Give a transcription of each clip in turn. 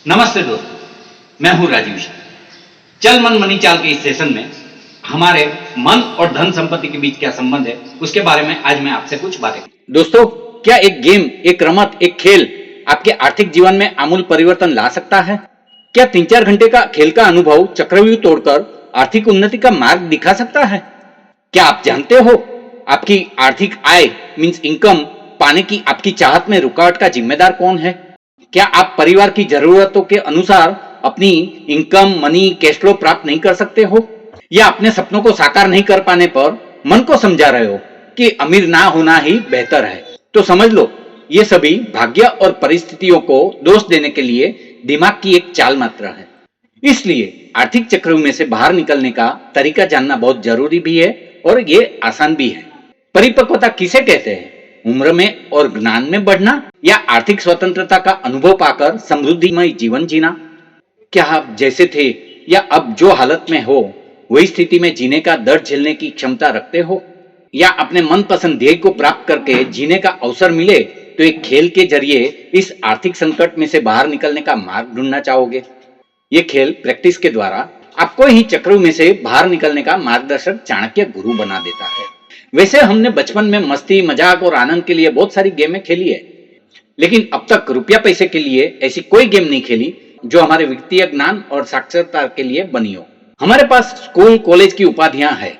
नमस्ते दोस्तों, मैं हूं राजीव शाह। चल मन मनी चाल के इस सेशन में हमारे मन और धन संपत्ति के बीच क्या संबंध है, उसके बारे में आज मैं आपसे कुछ बातें। दोस्तों, क्या एक गेम, एक रमत, एक खेल आपके आर्थिक जीवन में आमूल परिवर्तन ला सकता है? क्या 3-4 घंटे का खेल का अनुभव चक्रव्यूह तोड़कर आर्थिक उन्नति का मार्ग दिखा सकता है? क्या आप जानते हो, आपकी आर्थिक आय मीन्स इनकम पाने की आपकी चाहत में रुकावट का जिम्मेदार कौन है? क्या आप परिवार की जरूरतों के अनुसार अपनी इनकम, मनी, कैश फ्लो प्राप्त नहीं कर सकते हो? या अपने सपनों को साकार नहीं कर पाने पर मन को समझा रहे हो कि अमीर ना होना ही बेहतर है? तो समझ लो, ये सभी भाग्य और परिस्थितियों को दोष देने के लिए दिमाग की एक चाल मात्र है। इसलिए आर्थिक चक्रव्यूह में से बाहर निकलने का तरीका जानना बहुत जरूरी भी है और ये आसान भी है। परिपक्वता किसे कहते हैं? उम्र में और ज्ञान में बढ़ना या आर्थिक स्वतंत्रता का अनुभव पाकर समृद्धिमय जीवन जीना? क्या आप जैसे थे या अब जो हालत में हो वही स्थिति में जीने का दर्द झेलने की क्षमता रखते हो? या अपने मनपसंद ध्येय को प्राप्त करके जीने का अवसर मिले तो एक खेल के जरिए इस आर्थिक संकट में से बाहर निकलने का मार्ग ढूंढना चाहोगे? ये खेल प्रैक्टिस के द्वारा आपको ही चक्रव्यूह में से बाहर निकलने का मार्गदर्शक चाणक्य गुरु बना देता है। वैसे हमने बचपन में मस्ती, मजाक और आनंद के लिए बहुत सारी गेमें खेली है, लेकिन अब तक रुपया पैसे के लिए ऐसी कोई गेम नहीं खेली जो हमारे वित्तीय ज्ञान और साक्षरता के लिए बनी हो। हमारे पास स्कूल, कॉलेज की उपाधियां हैं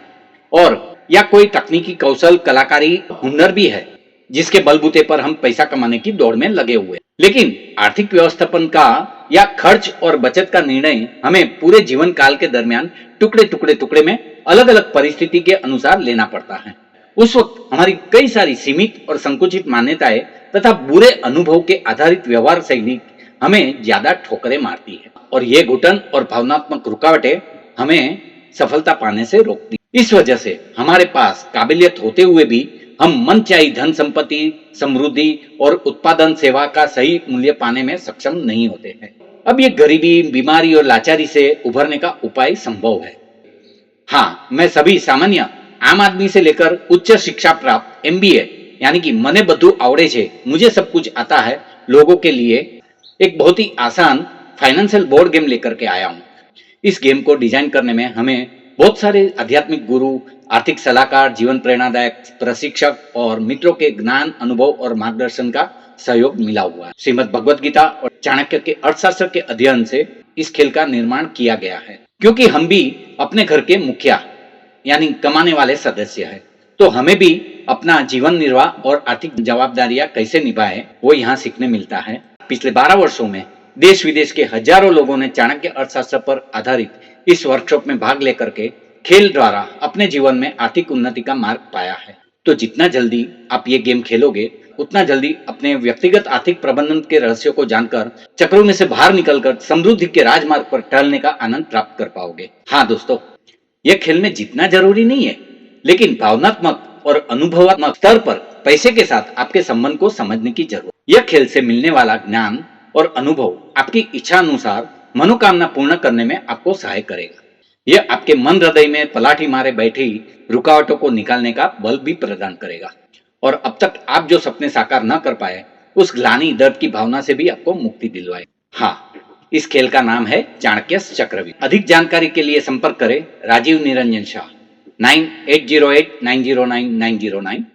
और या कोई तकनीकी कौशल, कलाकारी, हुनर भी है जिसके बलबूते पर हम पैसा कमाने की दौड़ में लगे हुए। लेकिन आर्थिक व्यवस्थापन का या खर्च और बचत का निर्णय हमें पूरे जीवन काल के दरमियान टुकड़े में अलग अलग परिस्थिति के अनुसार लेना पड़ता है। उस वक्त हमारी कई सारी सीमित और संकुचित मान्यताएं तथा बुरे अनुभव के आधारित व्यवहार शैली हमें ज्यादा ठोकरें मारती है और ये घुटन और भावनात्मक रुकावटें हमें सफलता पाने से रोकती। इस वजह से हमारे पास काबिलियत होते हुए भी हम मनचाही धन संपत्ति, समृद्धि और उत्पादन सेवा का सही मूल्य पाने में सक्षम नहीं होते हैं। अब ये गरीबी, बीमारी और लाचारी से उभरने का उपाय संभव है। हाँ, मैं सभी सामान्य आम आदमी से लेकर उच्च शिक्षा प्राप्त MBA यानी कि मने बधु आवड़े छे, मुझे सब कुछ आता है लोगों के लिए एक बहुत ही आसान फाइनेंशियल बोर्ड गेम लेकर के आया हूँ। इस गेम को डिजाइन करने में हमें बहुत सारे आध्यात्मिक गुरु, आर्थिक सलाहकार, जीवन प्रेरणादायक प्रशिक्षक और मित्रों के ज्ञान, अनुभव और मार्गदर्शन का सहयोग मिला हुआ है। श्रीमद् भगवद गीता और चाणक्य के अर्थशास्त्र के अध्ययन से इस खेल का निर्माण किया गया है। क्योंकि हम भी अपने घर के मुखिया यानी कमाने वाले सदस्य हैं, तो हमें भी अपना जीवन निर्वाह और आर्थिक जवाबदारियां कैसे निभाएं वो यहाँ सीखने मिलता है। पिछले 12 वर्षों में देश विदेश के हजारों लोगों ने चाणक्य अर्थशास्त्र पर आधारित इस वर्कशॉप में भाग लेकर के खेल द्वारा अपने जीवन में आर्थिक उन्नति का मार्ग पाया है। तो जितना जल्दी आप ये गेम खेलोगे उतना जल्दी अपने व्यक्तिगत आर्थिक प्रबंधन के रहस्यों को जानकर चक्रों में से बाहर निकलकर समृद्धि के राजमार्ग पर टहलने का आनंद प्राप्त कर पाओगे। हाँ दोस्तों, यह खेलने जितना जरूरी नहीं है, लेकिन भावनात्मक और अनुभवात्मक स्तर पर पैसे के साथ आपके संबंध को समझने की जरूरत। यह खेल से मिलने वाला ज्ञान और अनुभव आपकी इच्छा अनुसार मनोकामना पूर्ण करने में आपको सहाय करेगा। यह आपके मन हृदय में पलाठी मारे बैठी रुकावटों को निकालने का बल भी प्रदान करेगा और अब तक आप जो सपने साकार न कर पाए उस ग्लानि, दर्द की भावना से भी आपको मुक्ति दिलवाए। हाँ, इस खेल का नाम है चाणक्य चक्रव्यूह। अधिक जानकारी के लिए संपर्क करें राजीव निरंजन शाह 9808909909।